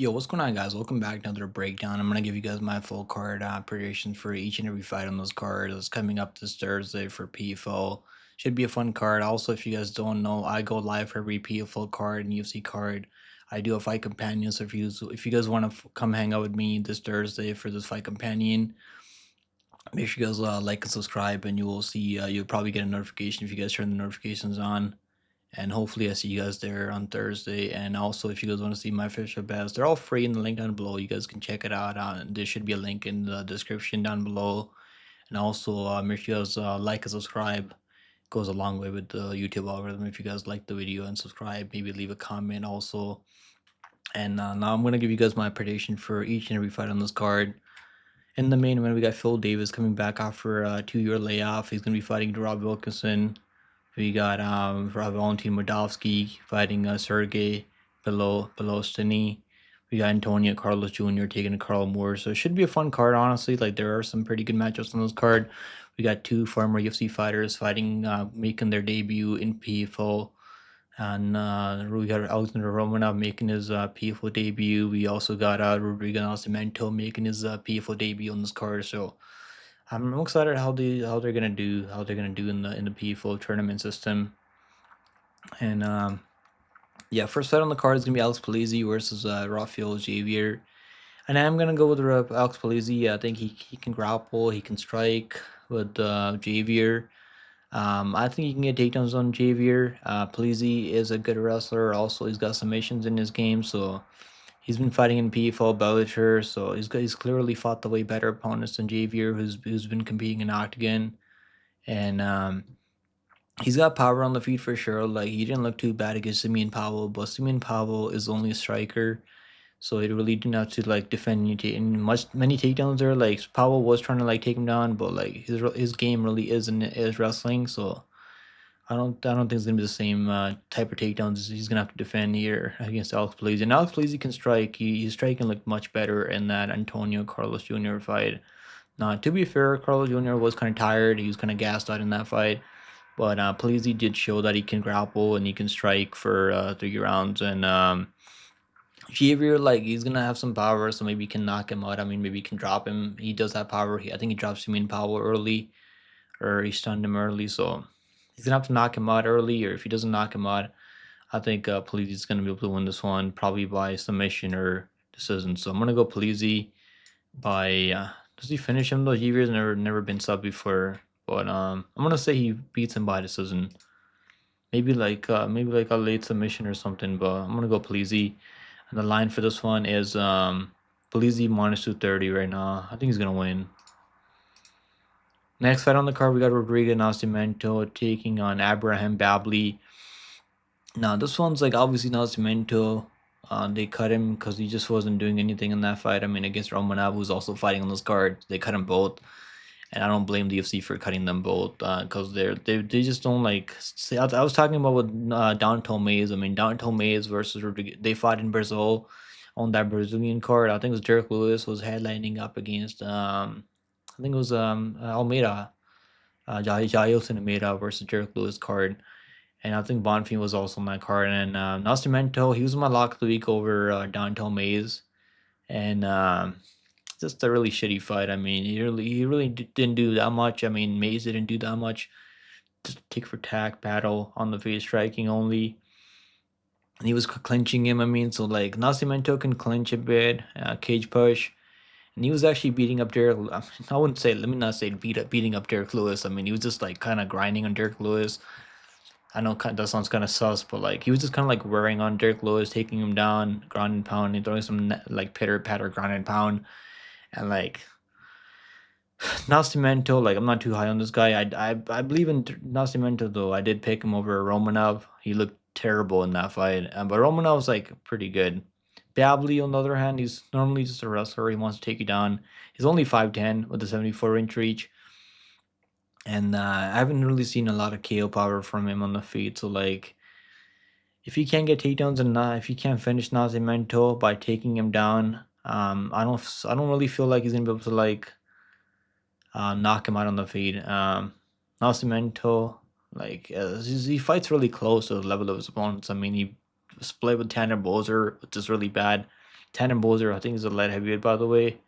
Yo, what's going on, guys? Welcome back to another breakdown. I'm gonna give you guys my full card predictions for each and every fight on those cards. It's coming up this Thursday for PFL. Should be a fun card. Also, if you guys don't know, I go live for every PFL card and UFC card. I do a fight companion. So if you guys want to come hang out with me this Thursday for this fight companion, make sure you guys like and subscribe, and you will see you'll probably get a notification if you guys turn the notifications on. And hopefully I see you guys there on Thursday. And also, if you guys want to see my official bets, they're all free in the link down below. You guys can check it out. There should be a link in the description down below. And also, make sure you guys like and subscribe. Goes a long way with the YouTube algorithm. If you guys like the video and subscribe, maybe leave a comment also. And now I'm gonna give you guys my prediction for each and every fight on this card. In the main event, we got Phil Davis coming back after a 2-year layoff. He's gonna be fighting Rob Wilkinson. We got Valentin Moldavsky fighting Sergey Bilostenniy. We got Antonio Carlos Jr. taking Carl Moore. So it should be a fun card, honestly. Like, there are some pretty good matchups on this card. We got two former UFC fighters fighting, making their debut in PFL. And we got Alexander Romanov making his PFL debut. We also got Rodrigo Nascimento making his PFL debut on this card. So I'm excited how they're gonna do in the PFL tournament system. And yeah, first fight on the card is gonna be Alex Polizzi versus Rafael Xavier. And I'm gonna go with Alex Polizzi. I think he can grapple, he can strike with Xavier. I think he can get takedowns on Xavier. Polizzi is a good wrestler. Also, he's got submissions in his game, so he's been fighting in PFL Bellator, so he's clearly fought the way better opponents than Xavier, who's been competing in Octagon. And he's got power on the feet for sure. Like, he didn't look too bad against Simeon Powell, but Simeon Powell is only a striker, so he really didn't have to like defend many takedowns there. Like, Powell was trying to like take him down, but like his game really is wrestling. So I don't think it's gonna be the same type of takedowns he's gonna have to defend here against Alex Polizzi. And Alex Polizzi can strike. His striking looked much better in that Antonio Carlos Jr. fight. Now, to be fair, Carlos Jr. was kind of tired. He was kind of gassed out in that fight. But Polizzi did show that he can grapple and he can strike for 3 rounds. And Xavier, like, he's gonna have some power, so maybe he can knock him out. I mean, maybe he can drop him. He does have power. I think he dropped Simeon Powell early, or he stunned him early. So he's gonna have to knock him out early, or if he doesn't knock him out, I think Polizzi's gonna be able to win this one, probably by submission or decision. So I'm gonna go Polizzi by. Does he finish him though? Xavier's never been sub before, but I'm gonna say he beats him by decision. Maybe like a late submission or something, but I'm gonna go Polizzi. And the line for this one is Polizzi minus 230 right now. I think he's gonna win. Next fight on the card, we got Rodrigo Nascimento taking on Abraham Babli. Now, this one's like obviously Nascimento. They cut him because he just wasn't doing anything in that fight. I mean, against Romanov, who's also fighting on this card, they cut him both. And I don't blame the UFC for cutting them both because they just don't like. See, I was talking about with Downtown Mays. I mean, Downtown Mays versus Rodriguez, they fought in Brazil on that Brazilian card. I think it was Derek Lewis was headlining up against I think it was Almeida, Jailson Almeida versus Derek Lewis card. And I think Bonfim was also on that card. And Nascimento, he was my lock of the week over Downtown Mays. And just a really shitty fight. I mean, he really didn't do that much. I mean, Mays didn't do that much. Just tick for tack battle on the face striking only. And he was clinching him. I mean, so like Nascimento can clinch a bit, cage push, and he was actually beating up Derek. I wouldn't say. Let me not say beating up Derek Lewis. I mean, he was just like kind of grinding on Derek Lewis. I know that sounds kind of sus, but like he was just kind of like wearing on Derek Lewis, taking him down, ground and pound, and throwing some like pitter patter ground and pound. And like Nascimento, like I'm not too high on this guy. I believe in Nascimento though. I did pick him over Romanov. He looked terrible in that fight, but Romanov's like pretty good. Babli, on the other hand, he's normally just a wrestler. He wants to take you down. He's only 5'10" with a 74-inch reach, and I haven't really seen a lot of KO power from him on the feet. So like, if he can't get takedowns and if he can't finish Nascimento by taking him down, I don't really feel like he's gonna be able to like knock him out on the feet. Nascimento, like he fights really close to the level of his opponents. I mean, he split with Tanner Bozer, which is really bad. Tannenbozer, I think, is a light heavyweight, by the way.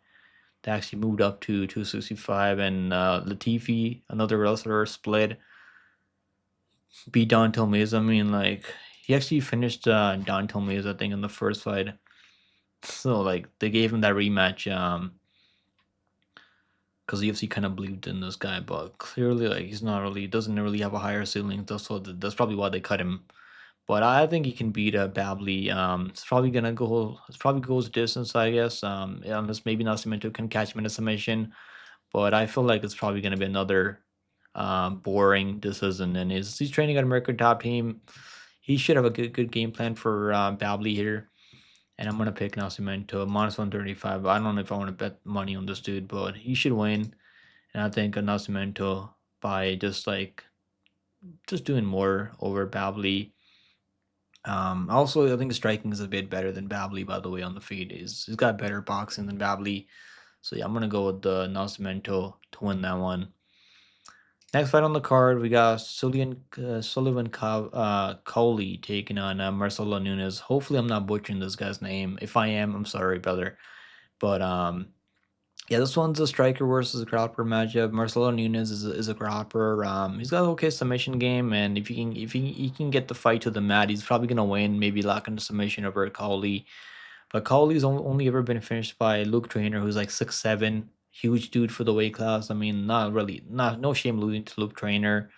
They actually moved up to 265, and Latifi, another wrestler, split, beat Don Tomes. I mean, like, he actually finished Don Tomes, I think, in the first fight. So, like, they gave him that rematch because UFC kind of believed in this guy, but clearly, like, he's not really, doesn't really have a higher ceiling. That's probably why they cut him. But I think he can beat Babley. It's probably gonna go. It's probably goes distance, I guess. Unless maybe Nascimento can catch him in a submission. But I feel like it's probably gonna be another boring decision. And he's training at American Top Team. He should have a good game plan for Babley here. And I'm gonna pick Nascimento minus 135. I don't know if I want to bet money on this dude, but he should win. And I think Nascimento by just doing more over Babley. Also, I think striking is a bit better than Babley, by the way, on the feed. He's got better boxing than Babley. So yeah, I'm gonna go with the Nascimento to win that one. Next fight on the card, we got Cauley taking on Marcelo Nunes. Hopefully, I'm not butchering this guy's name. If I am, I'm sorry, brother. But yeah, this one's a striker versus a grappler matchup. Marcelo Nunes is a grappler. He's got an okay submission game, and if he can get the fight to the mat, he's probably gonna win. Maybe lock in the submission over Cauley. But Cauley's only ever been finished by Luke Trainer, who's like 6'7", huge dude for the weight class. I mean, not really, no shame losing to Luke Trainer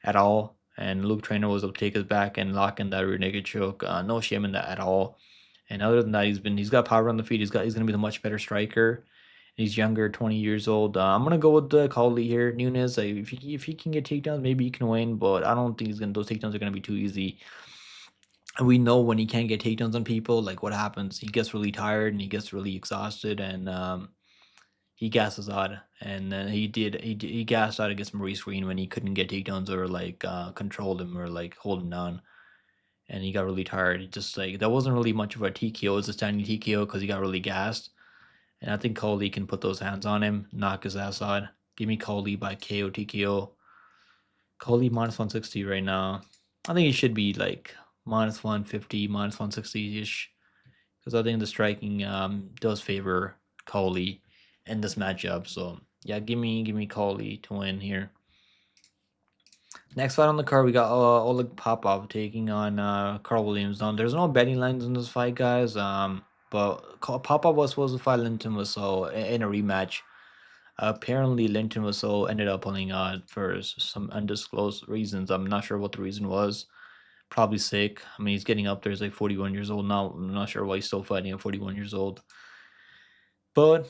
at all. And Luke Trainer was able to take his back and lock in that rear naked choke. No shame in that at all. And other than that, he's got power on the feet. He's gonna be the much better striker. He's younger, 20 years old. I'm gonna go with the Cauley here. Nunes, like, if he can get takedowns, maybe he can win. But I don't think those takedowns are gonna be too easy. And we know when he can't get takedowns on people, like what happens. He gets really tired and he gets really exhausted, and he gasses out. And then he gassed out against Maurice Green when he couldn't get takedowns or like control him or like hold him down. And he got really tired. It just like that wasn't really much of a TKO. It was a standing TKO because he got really gassed. And I think Cauley can put those hands on him, knock his ass out. Give me Cauley by KO TKO. Cauley minus 160 right now. I think he should be like minus 150, minus 160 ish. Because I think the striking does favor Cauley in this matchup. So yeah, give me Cauley to win here. Next fight on the card, we got Oleg Popov taking on Carl Williams. Now, there's no betting lines in this fight, guys. But Popov was supposed to fight Linton Vassell in a rematch. Apparently, Linton Vassell ended up pulling out for some undisclosed reasons. I'm not sure what the reason was. Probably sick. I mean, he's getting up there. He's like 41 years old now. I'm not sure why he's still fighting at 41 years old. But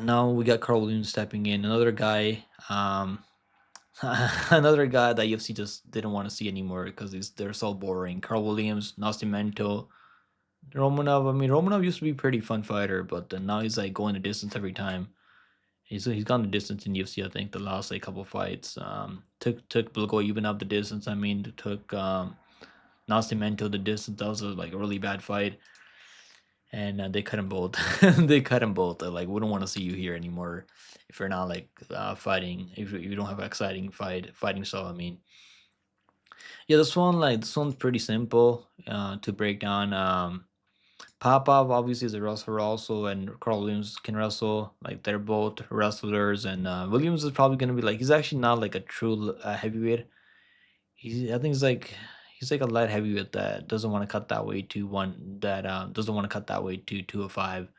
now we got Carl Williams stepping in. Another guy. Another guy that UFC just didn't want to see anymore because they're so boring. Carl Williams, Nascimento, Romanov. I mean, Romanov used to be a pretty fun fighter, but then now he's like going the distance every time. He's gone the distance in UFC. I think the last like couple fights. Took Blago even up the distance. I mean, took Nascimento the distance. That was like a really bad fight, and they cut them both. They cut them both. They're like, we don't want to see you here anymore if you're not like fighting. If you don't have an exciting fighting style. I mean, yeah, this one's pretty simple to break down. Popov obviously is a wrestler also, and Carl Williams can wrestle. Like they're both wrestlers, and Williams is probably gonna be like he's actually not like a true heavyweight. I think he's like a light heavyweight that doesn't want to cut that weight to one that doesn't want to cut that weight to 205.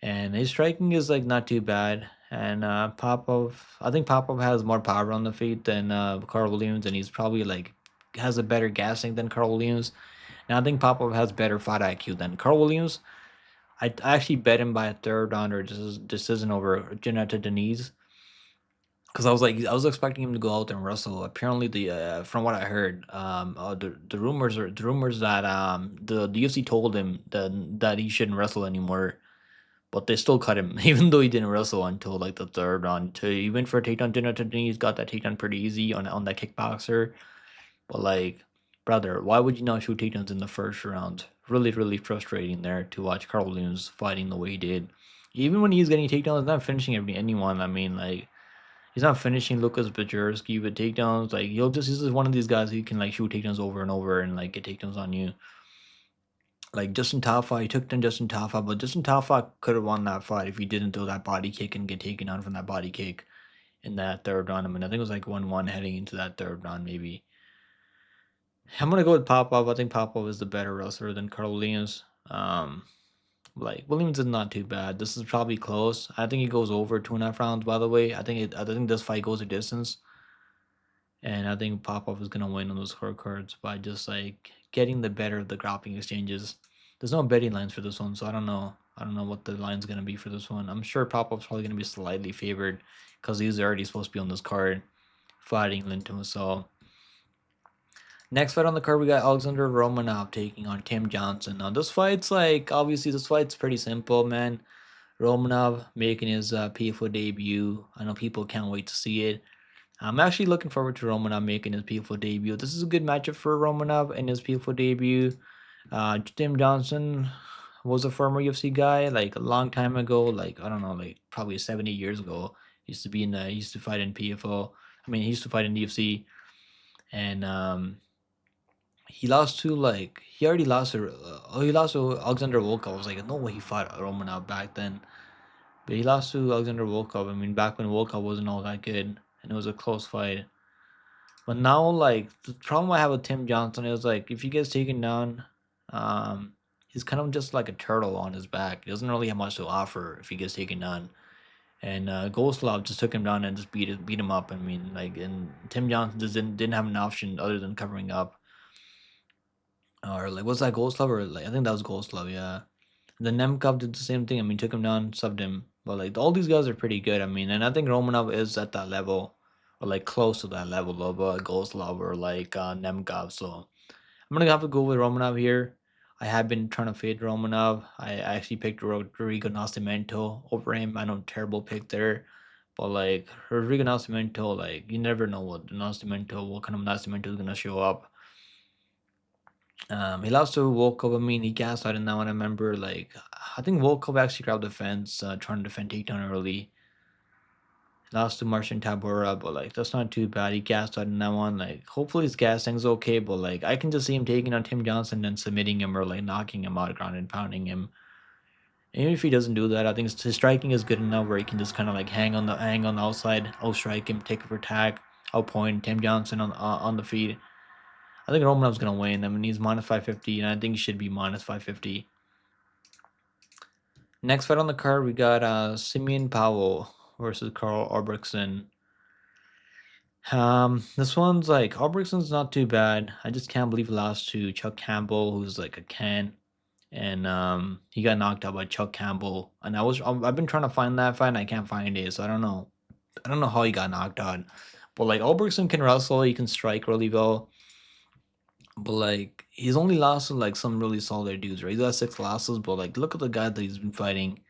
And his striking is like not too bad. And Popov, I think Popov has more power on the feet than Carl Williams, and he's probably like has a better gassing than Carl Williams. And I think Popov has better fight IQ than Carl Williams. I actually bet him by a third round or decision over Janetta Denise because I was expecting him to go out there and wrestle. Apparently, from what I heard, the rumors that the UFC told him that he shouldn't wrestle anymore, but they still cut him even though he didn't wrestle until like the third round. He went for a takedown. Janetta Denise got that takedown pretty easy on that kickboxer, but like, brother, why would you not shoot takedowns in the first round? Really, really frustrating there to watch Carl Williams fighting the way he did. Even when he's getting takedowns, he's not finishing anyone. I mean, like, he's not finishing Lucas Bajerski with takedowns. Like, he's just one of these guys who can like shoot takedowns over and over and like get takedowns on you. Like Justin Tafa, he took down Justin Tafa, but Justin Tafa could have won that fight if he didn't throw that body kick and get taken on from that body kick in that third round. I mean, I think it was like 1-1 heading into that third round, maybe. I'm gonna go with Popov. I think Popov is the better wrestler than Carl Williams. Like Williams is not too bad. This is probably close. I think he goes over 2.5 rounds. By the way, I think this fight goes a distance, and I think Popov is gonna win on those scorecards by just like getting the better of the grappling exchanges. There's no betting lines for this one, so I don't know. I don't know what the line's gonna be for this one. I'm sure Popov's probably gonna be slightly favored because he's already supposed to be on this card fighting Linton. So next fight on the card, we got Alexander Romanov taking on Tim Johnson. Now this fight's like obviously this fight's pretty simple, man. Romanov making his PFL debut. I know people can't wait to see it. I'm actually looking forward to Romanov making his PFL debut. This is a good matchup for Romanov in his PFL debut. Tim Johnson was a former UFC guy, like a long time ago, like I don't know, like probably 70 years ago. He used to fight in PFL. I mean, he used to fight in UFC, and he lost to like he already lost to he lost to Alexander Volkov. I was like, no way he fought Romanov back then. But he lost to Alexander Volkov. I mean, back when Volkov wasn't all that good, and it was a close fight. But now, like the problem I have with Tim Johnson is like if he gets taken down, he's kind of just like a turtle on his back. He doesn't really have much to offer if he gets taken down. And Goslov just took him down and just beat him up. I mean, like, and Tim Johnson just didn't have an option other than covering up. Or like, was that Goslov or like I think that was Goslov, yeah. The Nemkov did the same thing. I mean, took him down, subbed him. But like all these guys are pretty good. I mean, and I think Romanov is at that level, or like close to that level of Goslov or like Nemkov. So I'm gonna have to go with Romanov here. I have been trying to fade Romanov. I actually picked Rodrigo Nascimento over him. I know terrible pick there, but like Rodrigo Nascimento, like you never know what kind of Nascimento is gonna show up. He lost to Volkov. I mean, he gassed out in that one. I remember, like, I think Volkov actually grabbed the fence, trying to defend takedown early. He lost to Marcin Tabora, but like that's not too bad. He gassed out in that one. Like, hopefully his gassing's okay, but like I can just see him taking on Tim Johnson and submitting him or like knocking him out ground and pounding him. And even if he doesn't do that, I think his striking is good enough where he can just kind of like hang on the outside. I'll strike him, take it for tag. I'll point Tim Johnson on the feet. I think Romanov's gonna win. I mean, he's minus 550, and I think he should be minus 550. Next fight on the card, we got Simeon Powell versus Carl Albrektsson. This one's like Albrektson's not too bad. I just can't believe he lost to Chuck Campbell, who's like a can, and he got knocked out by Chuck Campbell. And I've been trying to find that fight, and I can't find it, so I don't know. I don't know how he got knocked out, but like Albrektsson can wrestle, he can strike really well. But like he's only lost to like some really solid dudes, right? He's got 6 losses, but like look at the guy that he's been fighting.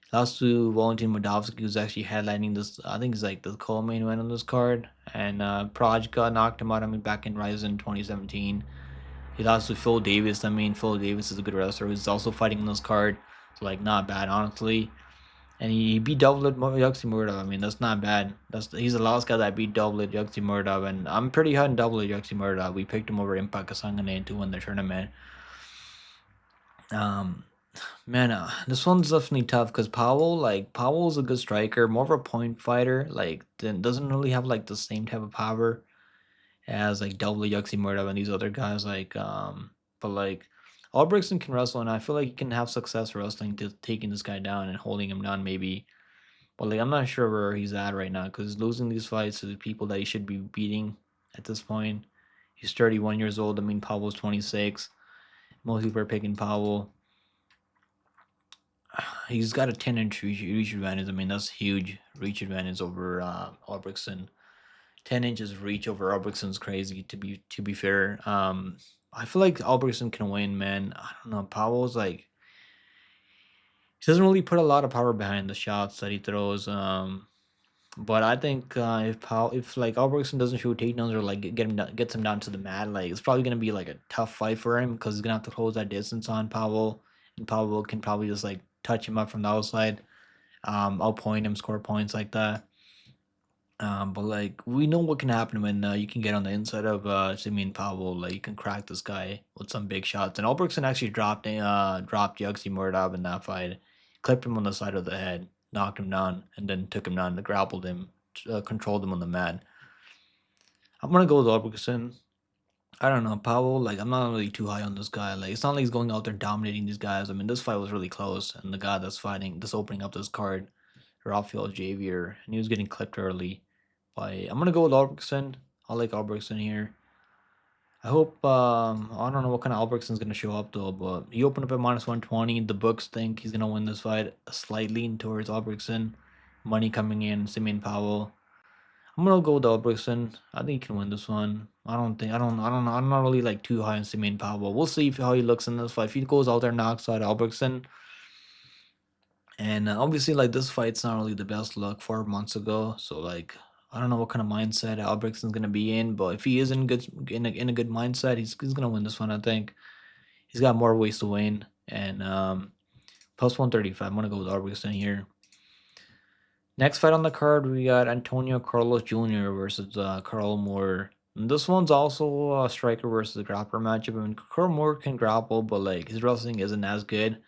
He lost to Moldavsky, who's actually headlining this. I think he's like the co-main event on this card. And Prajka knocked him out. I mean, back in Ryzen 2017. He lost to Phil Davis. I mean, Phil Davis is a good wrestler. He's also fighting on this card, so like not bad, honestly. And he beat Double Yuxi Murdov. I mean, that's not bad. He's the last guy that beat Double Yuxi Murdov, and I'm pretty high on Double Yuxi Murdov. We picked him over Impact Kasangane to win the tournament. Man, this one's definitely tough because Powell's a good striker, more of a point fighter. Like, doesn't really have like the same type of power as like Double Yuxi Murdov and these other guys. But like Albrektsson can wrestle, and I feel like he can have success wrestling to taking this guy down and holding him down, maybe. But like I'm not sure where he's at right now because losing these fights to the people that he should be beating at this point. He's 31 years old. I mean, Powell's 26. Most people are picking Powell. He's got a 10-inch reach advantage. I mean, that's huge reach advantage over Albrektsson. 10 inches reach over Albertson's crazy. To be fair, I feel like Albrektsson can win, man. I don't know. Powell's like he doesn't really put a lot of power behind the shots that he throws. But I think if like Albrektsson doesn't shoot takedowns or like gets him down to the mat, like it's probably gonna be like a tough fight for him because he's gonna have to close that distance on Powell, and Powell can probably just like touch him up from the outside. I'll point him, score points like that. But like we know what can happen when you can get on the inside of Simeon Powell. Like you can crack this guy with some big shots. And Albrektsson actually dropped Yuxi Mordov in that fight, clipped him on the side of the head, knocked him down, and then took him down, grappled him, controlled him on the mat. I'm gonna go with Albrektsson. I don't know Powell. Like I'm not really too high on this guy. Like it's not like he's going out there dominating these guys. I mean this fight was really close, and the guy that's fighting, this opening up this card, Rafael Xavier, and he was getting clipped early. I'm gonna go with Albrektsson. I like Albrektsson here. I hope I don't know what kind of Albrektson's gonna show up though, but he opened up at -120. The books think he's gonna win this fight, slightly towards Albrektsson. Money coming in, Simeon Powell. I'm gonna go with Albrektsson. I think he can win this one. I don't know. I'm not really like too high on Simeon Powell. We'll see how he looks in this fight. If he goes out there and knocks out Albrektsson, and obviously, like this fight's not really the best look 4 months ago. So like, I don't know what kind of mindset Albrechtson's gonna be in, but if he is in a good mindset, he's gonna win this one. I think he's got more ways to win, and plus 135. I'm gonna go with Albrektsson here. Next fight on the card, we got Antonio Carlos Jr. versus Carl Moore. And this one's also a striker versus a grappler matchup. I mean, Carl Moore can grapple, but like his wrestling isn't as good.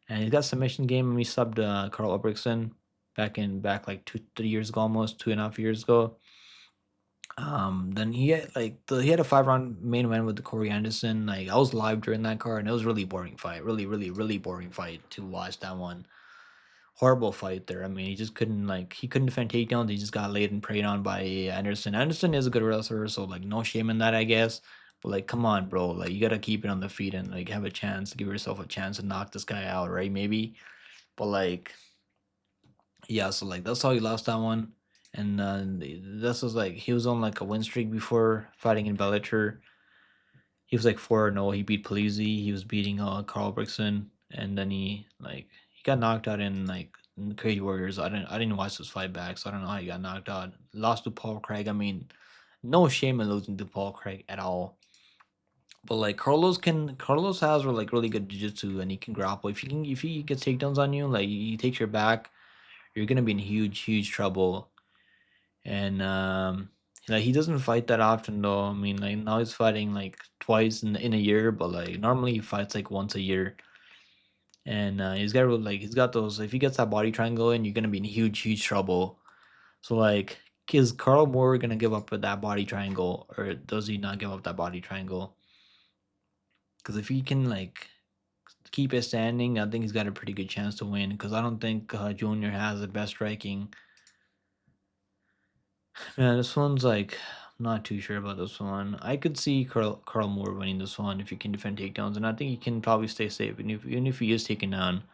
And he's got submission game. And we subbed Carl Albrektsson back like 2 3 years ago, almost 2.5 years ago. Then he had a 5 round main event with the Corey Anderson. Like I was live during that card, and it was really boring fight. Really boring fight to watch that one. Horrible fight there. I mean, he couldn't defend takedowns. He just got laid and preyed on by Anderson. Anderson is a good wrestler, so like no shame in that, I guess. But like, come on, bro. Like you gotta keep it on the feet and like have a chance, give yourself a chance to knock this guy out, right? Maybe. But like, yeah, so like that's how he lost that one. And this was like he was on like a win streak before fighting in Bellator. He was like 4-0. He beat Polizzi. He was beating Carl Albrektsson, and then he got knocked out in the Cage Warriors. I didn't watch this fight back, so I don't know how he got knocked out. Lost to Paul Craig. I mean, no shame in losing to Paul Craig at all. But like Carlos has like really good jiu-jitsu, and he can grapple. If he gets takedowns on you, like he takes your back, you're gonna be in huge trouble. And like he doesn't fight that often though. I mean, like now he's fighting like twice in a year, but like normally he fights like once a year. And he's got those. If he gets that body triangle in, you're gonna be in huge trouble. So like, is Carl Moore gonna give up with that body triangle, or does he not give up that body triangle? Because if he can like keep it standing, I think he's got a pretty good chance to win. Because I don't think Junior has the best striking. Yeah, this one's like I'm not too sure about this one. I could see Carl Moore winning this one if he can defend takedowns, and I think he can probably stay safe, even if he is taken down.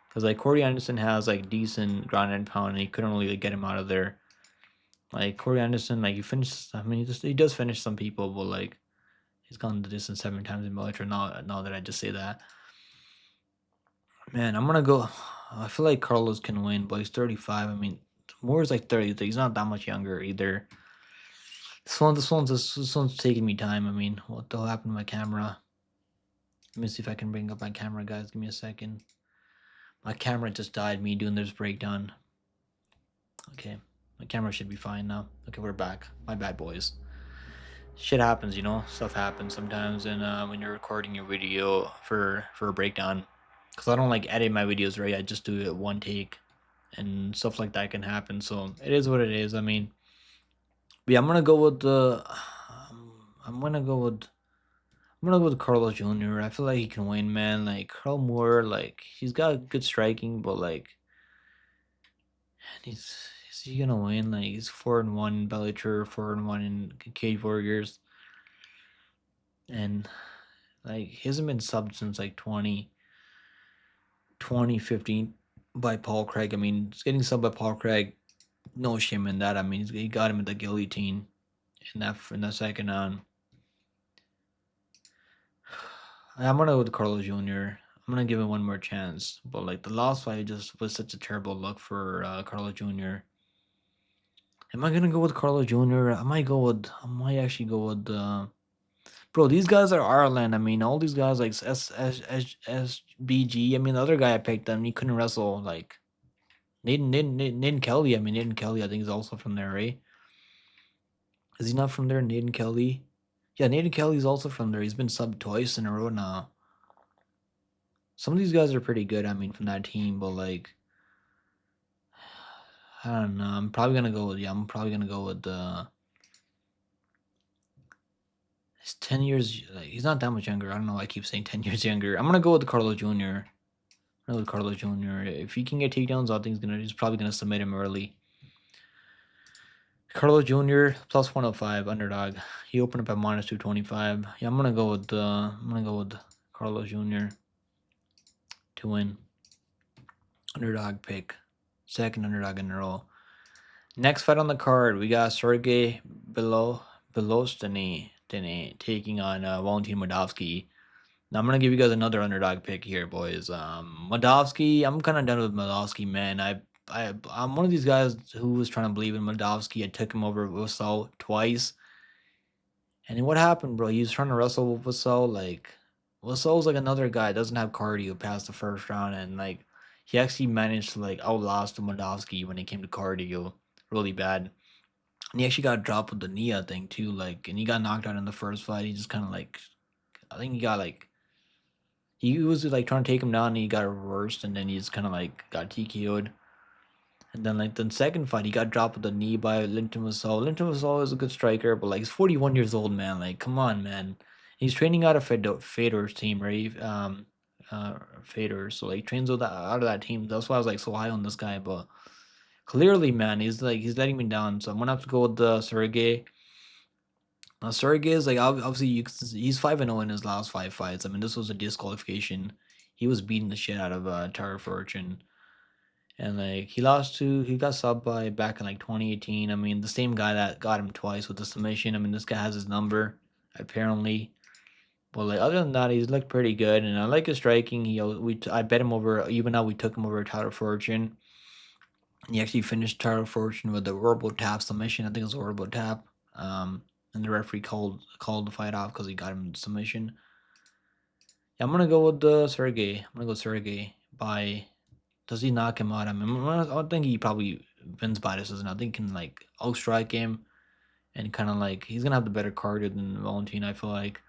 Because like Corey Anderson has like decent ground and pound, and he couldn't really like, get him out of there. Like Corey Anderson, like he finished. I mean, he does finish some people, but like he's gone the distance 7 times in Bellator. Now that I just say that, man, I'm gonna go. I feel like Carlos can win, but he's 35. I mean, Moore is like 30. He's not that much younger either. This one's taking me time. I mean, what the hell happened to my camera? Let me see if I can bring up my camera, guys. Give me a second. My camera just died. Me doing this breakdown. Okay, my camera should be fine now. Okay, we're back. My bad, boys. Shit happens, Stuff happens sometimes, and when you're recording your video for a breakdown, because I don't like edit my videos, right? I just do it one take, and stuff like that can happen. So it is what it is. I mean, but yeah, I'm gonna go with the. I'm gonna go with. I'm gonna go with Carlos Jr. I feel like he can win, man. Like Carl Moore, like he's got good striking, but like, is he gonna win? Like he's 4-1 in Bellator, 4-1 in Cage Warriors, and like he hasn't been subbed since like 2015 by Paul Craig. I mean, he's getting subbed by Paul Craig. No shame in that. I mean, he got him at the guillotine in that second round. I'm gonna go with Carlos Jr. I'm gonna give him one more chance, but like the last fight just was such a terrible look for Carlos Jr. Am I gonna go with Carlos Jr.? I might actually go with. Bro, these guys are Ireland. I mean, all these guys like SBG. I mean, the other guy I picked him, he couldn't wrestle. Like, Nathan Kelly. I mean, Nathan Kelly, I think, is also from there, right? Is he not from there, Nathan Kelly? Yeah, Nathan Kelly's also from there. He's been subbed twice in a row now. Some of these guys are pretty good, I mean, from that team, but like, I don't know. I'm probably gonna go with he's 10 years. Like, he's not that much younger. I don't know why I keep saying 10 years younger. I'm gonna go with the Carlos Jr. I'm gonna go with Carlos Jr. If he can get takedowns, I think he's probably gonna submit him early. Carlos Jr. plus 105 underdog. He opened up at minus 225. Yeah, I'm gonna go with Carlos Jr. to win. Underdog pick. Second underdog in a row. Next fight on the card, we got Sergey Bilostenniy taking on Valentin Moldavsky. Now I'm gonna give you guys another underdog pick here, boys. Moldavsky, I'm kind of done with Moldavsky, man. I'm one of these guys who was trying to believe in Moldavsky. I took him over Wusel twice, and then what happened, bro? He was trying to wrestle with Wusel. Like, Wusel's like another guy, doesn't have cardio past the first round, and like he actually managed to like outlast Moldavsky when it came to cardio, really bad. And he actually got dropped with the knee, I think, too. Like, and he got knocked out in the first fight. He just kind of like, I think he got like, he was like trying to take him down, and he got reversed, and then he just kind of like got TKO'd. And then like the second fight, he got dropped with the knee by Linton Vassell. Linton Vassell is a good striker, but like he's 41 years old, man. Like, come on, man. He's training out of Fedor's team, right? Fedor. So like trains out of that team. That's why I was like so high on this guy, but clearly, man, he's letting me down. So I'm gonna have to go with the Sergey. Sergey is like obviously he's 5-0 in his last 5 fights. I mean, this was a disqualification. He was beating the shit out of Tara Fortune. And like he got subbed by back in like 2018. I mean, the same guy that got him twice with the submission. I mean, this guy has his number, apparently. But like other than that, he's looked pretty good, and I like his striking. I bet him over, even though we took him over Tyler Fortune. And he actually finished Tyler Fortune with a orbital tap submission. I think it was orbital tap. And the referee called the fight off because he got him submission. Yeah, I'm gonna go with Sergey. I'm gonna go Sergey by. Does he knock him out? I mean, I think he probably wins by decision. I think he can like outstrike him, and kind of like he's gonna have the better cardio than Valentin. I feel like,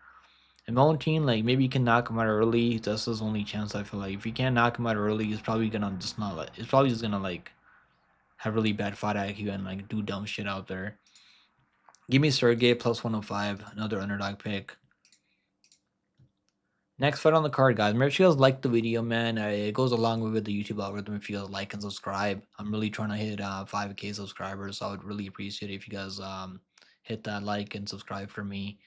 and Valentin, like maybe he can knock him out early. That's his only chance. I feel like if he can't knock him out early, he's probably gonna just not like. It's probably just gonna like have really bad fight IQ and like do dumb shit out there. Give me Sergey plus 105, another underdog pick. Next fight on the card, guys. Remember, if you guys like the video, man, it goes along with the YouTube algorithm if you guys like and subscribe. I'm really trying to hit 5K subscribers, so I would really appreciate it if you guys hit that like and subscribe for me.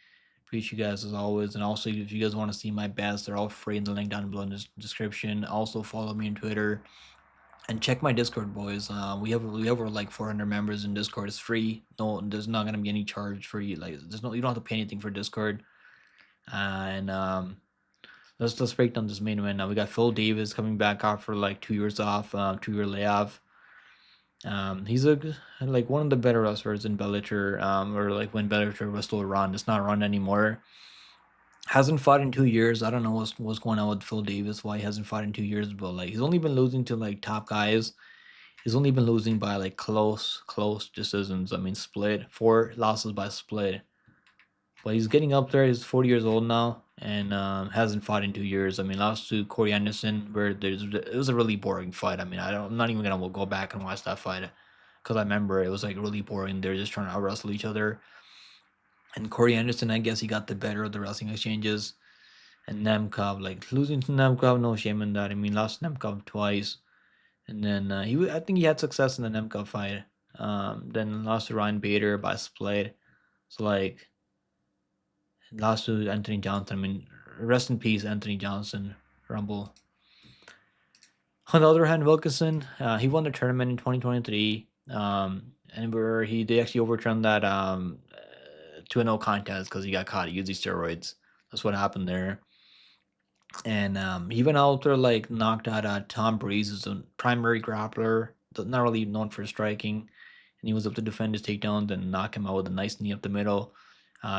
Appreciate you guys as always. And also, if you guys want to see my bets, they're all free in the link down below in the description. Also, follow me on Twitter. And check my Discord, boys. We have over like 400 members in Discord. It's free. No, there's not gonna be any charge for you. Like, you don't have to pay anything for Discord. And let's break down this main event now. We got Phil Davis coming back after like 2 years off, 2 year layoff. He's like one of the better wrestlers in Bellator, or like when Bellator was still run. It's not run anymore. Hasn't fought in 2 years. I don't know what's going on with Phil Davis, why he hasn't fought in 2 years, but like he's only been losing to like top guys. He's only been losing by like close decisions. I mean, split 4 losses by split. But he's getting up there. He's 40 years old now and hasn't fought in 2 years. I mean, lost to Corey Anderson, where it was a really boring fight. I mean, I'm not even gonna go back and watch that fight because I remember it was like really boring. They're just trying to out wrestle each other. And Corey Anderson, I guess he got the better of the wrestling exchanges. And Nemkov, like losing to Nemkov, no shame in that. I mean, lost Nemkov twice. And then I think he had success in the Nemkov fight. Then lost to Ryan Bader by split. So like, lost to Anthony Johnson. I mean, rest in peace, Anthony Johnson, Rumble. On the other hand, Wilkinson, he won the tournament in 2023. And where they actually overturned that 2-0 contest because he got caught using steroids. That's what happened there. And he went out there like knocked out Tom Breeze, who's a primary grappler, not really known for striking. And he was able to defend his takedowns and knock him out with a nice knee up the middle.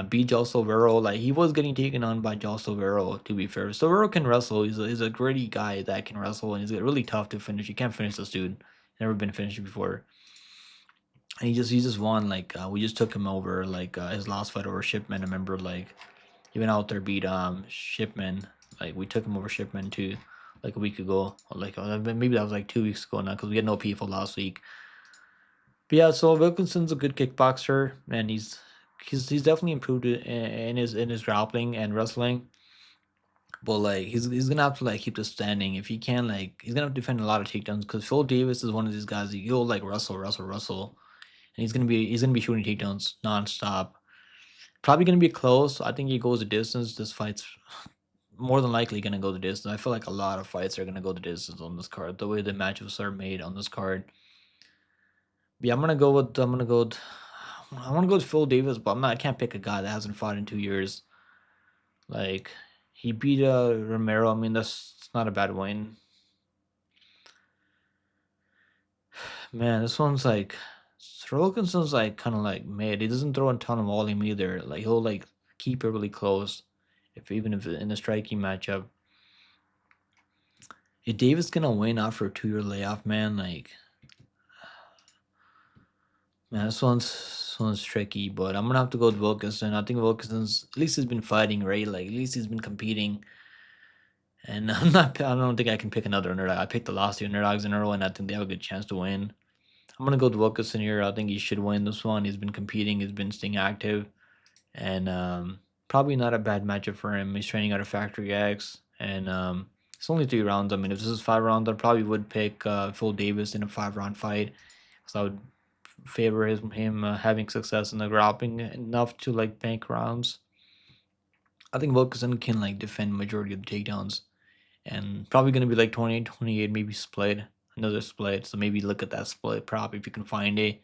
Beat Joel Silvero. Like he was getting taken on by Joel Silvero, to be fair. Silvero can wrestle. He's a gritty guy that can wrestle, and he's really tough to finish. You can't finish this dude. never been finished before. And he just won. Like we just took him over. Like his last fight over Shipman. I remember like he went out there beat Shipman. Like we took him over Shipman too, like a week ago. Or like maybe that was like 2 weeks ago now because we had no people last week. But yeah, so Wilkinson's a good kickboxer, and he's definitely improved in his grappling and wrestling. But like he's gonna have to like keep this standing. If he can, like he's gonna have to defend a lot of takedowns because Phil Davis is one of these guys. He'll like wrestle, and he's gonna be shooting takedowns nonstop. Probably gonna be close. I think he goes the distance. This fight's more than likely gonna go the distance. I feel like a lot of fights are gonna go the distance on this card. The way the matchups are made on this card. Yeah, I want to go with Phil Davis, but I can't pick a guy that hasn't fought in 2 years. Like he beat Romero. I mean, that's not a bad win. Man, this one's like Wilkinson's like kind of like mid. He doesn't throw a ton of volume either. Like he'll like keep it really close, if in a striking matchup. Is Davis gonna win after a 2 year layoff, man? Like, man, this one's tricky, but I'm gonna have to go with Wilkinson. I think Wilkinson's at least he's been fighting, right? Like at least he's been competing. And I don't think I can pick another underdog. I picked the last two underdogs in a row, and I think they have a good chance to win. I'm gonna go with Wilkinson here. I think he should win this one. He's been competing, he's been staying active, and probably not a bad matchup for him. He's training out of Factory X, and it's only 3 rounds. I mean, if this is 5 rounds, I probably would pick Phil Davis in a 5 round fight, because I would favor him having success in the grappling enough to like bank rounds. I think Wilkinson can like defend majority of the takedowns, and probably gonna be like 28-28, maybe split, another split. So maybe look at that split prop if you can find it.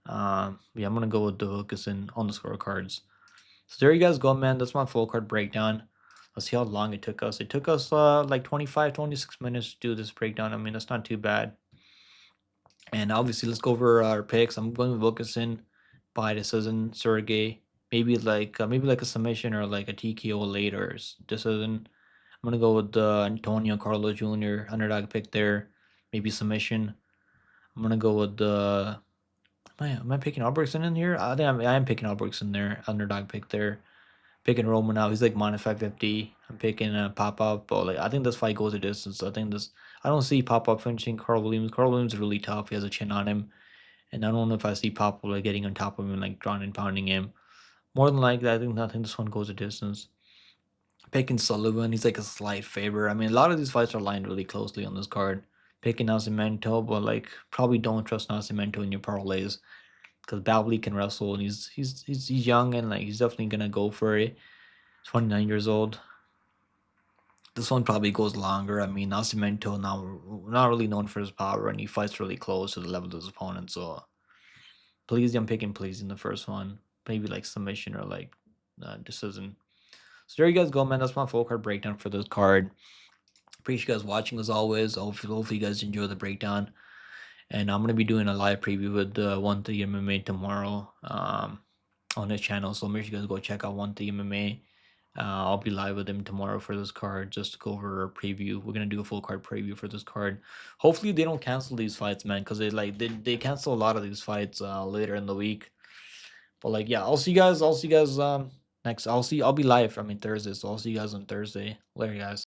Yeah, I'm gonna go with the Wilkinson on the scorecards. So there you guys go, man. That's my full card breakdown. Let's see how long it took us. It took us like 25-26 minutes to do this breakdown. I mean, that's not too bad. And obviously, let's go over our picks. I'm going with Wilkinson by decision, Sergey. Maybe like a submission or like a TKO later decision. I'm gonna go with Antonio Carlos Jr. underdog pick there. Maybe submission. I'm gonna go with the. Am I picking Albrektsson in here? I think I am picking Albrektsson there. Underdog pick there. Picking Romanov. He's like minus 550. I'm picking Popov. But like I think this fight goes a distance. I think this. I don't see Popov finishing Carl Williams. Carl Williams is really tough. He has a chin on him, and I don't know if I see Popov like getting on top of him and like drawing and pounding him. More than likely, I think this one goes a distance. Picking Sullivan, he's like a slight favor. I mean, a lot of these fights are lined really closely on this card. Picking Nascimento, but like probably don't trust Nascimento in your parlays because Bavli can wrestle and he's young and like he's definitely gonna go for it. 29 years old. This one probably goes longer. I mean, Nascimento now not really known for his power and he fights really close to the level of his opponent. So Polizzi, I'm picking Polizzi in the first one. Maybe like submission or like decision. So there you guys go, man. That's my full card breakdown for this card. Appreciate you guys watching as always. Hopefully you guys enjoy the breakdown. And I'm gonna be doing a live preview with 1-3 MMA tomorrow on this channel. So make sure you guys go check out 1-3 MMA. I'll be live with him tomorrow for this card just to go over a preview. We're gonna do a full card preview for this card. Hopefully they don't cancel these fights, man, because they cancel a lot of these fights later in the week. But like yeah, I'll see you guys next. I'll be live. I mean Thursday, so I'll see you guys on Thursday. Later, guys.